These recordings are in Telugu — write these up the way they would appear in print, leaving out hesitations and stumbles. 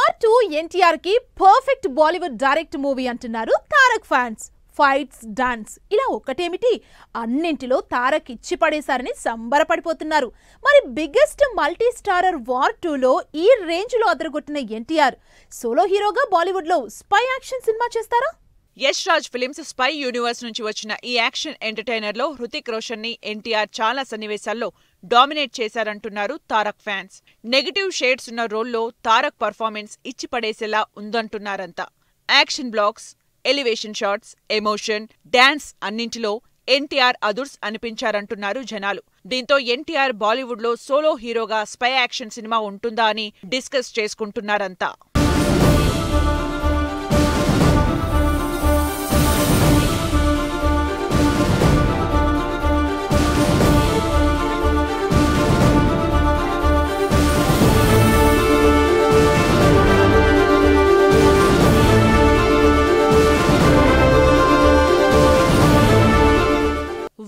వార్ 2 ఎన్టీఆర్ కి పర్ఫెక్ట్ బాలీవుడ్ డైరెక్ట్ మూవీ అంటున్నారు తారక్ ఫ్యాన్స్. ఫైట్స్, డాన్స్ ఇలా ఒకటేమిటి అన్నింటిలో తారక్ ఇచ్చి పడేశారని సంబరపడిపోతున్నారు. మరి బిగ్గెస్ట్ మల్టీ స్టారర్ వార్ 2లో ఈ రేంజ్ లో అదరగొట్టిన ఎన్టీఆర్ సోలో హీరోగా బాలీవుడ్ లో స్పై యాక్షన్ సినిమా చేస్తారా? Yash Raj films spy universe నుంచి వచ్చిన ఈ యాక్షన్ ఎంటర్టైనర్ లో హృతిక్ రోషన్ ని ఎన్టీఆర్ చాలా సన్నివేశాల్లో డామినేట్ చేశారంటున్నారు తారక్ ఫ్యాన్స్. నెగటివ్ షేడ్స్ ఉన్న రోల్లో తారక్ పర్ఫార్మెన్స్ ఇచ్చి పడేసేలా ఉందంటున్నారంతా. Action blocks, elevation shots, emotion, dance అన్నింటిలో ఎన్టీఆర్ అదుర్స్ అనిపించారంటున్నారు జనాలు. దీంతో ఎన్టీఆర్ బాలీవుడ్ లో సోలో హీరోగా స్పై యాక్షన్ సినిమా ఉంటుందా అని డిస్కస్ చేసుకుంటున్నారంతా.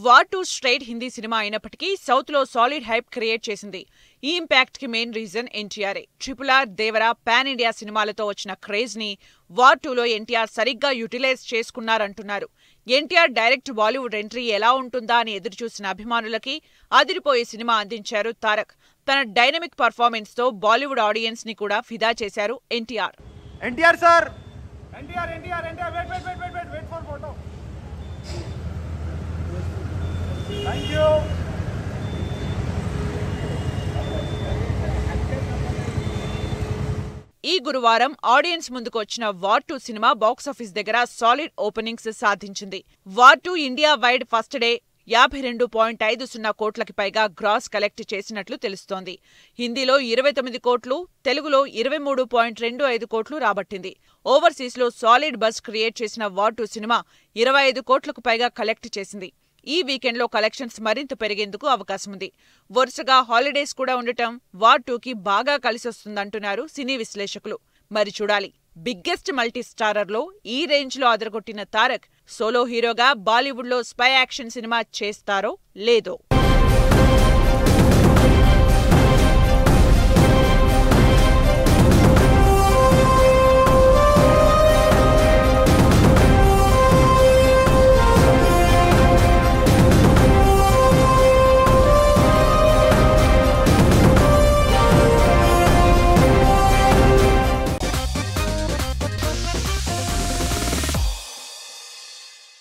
వార్ 2 స్ట్రైట్ హిందీ సినిమా అయినప్పటికీ సౌత్ లో సాలిడ్ హైప్ క్రియేట్ చేసింది. ఈ ఇంపాక్ట్ కి మెయిన్ రీజన్ ఎన్టీఆర్ఏ. RRR, దేవర, పాన్ ఇండియా సినిమాలతో వచ్చిన క్రేజ్ ని వార్ 2లో ఎన్టీఆర్ సరిగ్గా యూటిలైజ్ చేసుకున్నారంటున్నారు. ఎన్టీఆర్ డైరెక్ట్ బాలీవుడ్ ఎంట్రీ ఎలా ఉంటుందా అని ఎదురుచూసిన అభిమానులకి అదిరిపోయే సినిమా అందించారు తారక్. తన డైనమిక్ పర్ఫార్మెన్స్ తో బాలీవుడ్ ఆడియన్స్ ని కూడా ఫిదా చేశారు ఎన్టీఆర్. Thank you. ఈ గురువారం ఆడియన్స్ ముందుకు వచ్చిన వార్ 2 సినిమా బాక్సాఫీస్ దగ్గర సాలిడ్ ఓపెనింగ్స్ సాధించింది. War 2 India wide first day 52.50 కోట్లకి పైగా గ్రాస్ కలెక్ట్ చేసినట్లు తెలుస్తోంది. హిందీలో 29 కోట్లు, తెలుగులో 23.25 కోట్లు రాబట్టింది. ఓవర్సీస్ లో సాలిడ్ బజ్ క్రియేట్ చేసిన వార్ 2 సినిమా 25 కోట్లకు పైగా కలెక్ట్ చేసింది. ఈ వీకెండ్లో కలెక్షన్స్ మరింత పెరిగేందుకు అవకాశముంది. వరుసగా హాలిడేస్ కూడా ఉండటం వార్ 2కి బాగా కలిసొస్తుందంటున్నారు సినీ విశ్లేషకులు. మరి చూడాలి, బిగ్గెస్ట్ మల్టీ స్టారర్లో ఈ రేంజ్లో అదరగొట్టిన తారక్ సోలో హీరోగా బాలీవుడ్లో స్పై యాక్షన్ సినిమా చేస్తారో లేదో.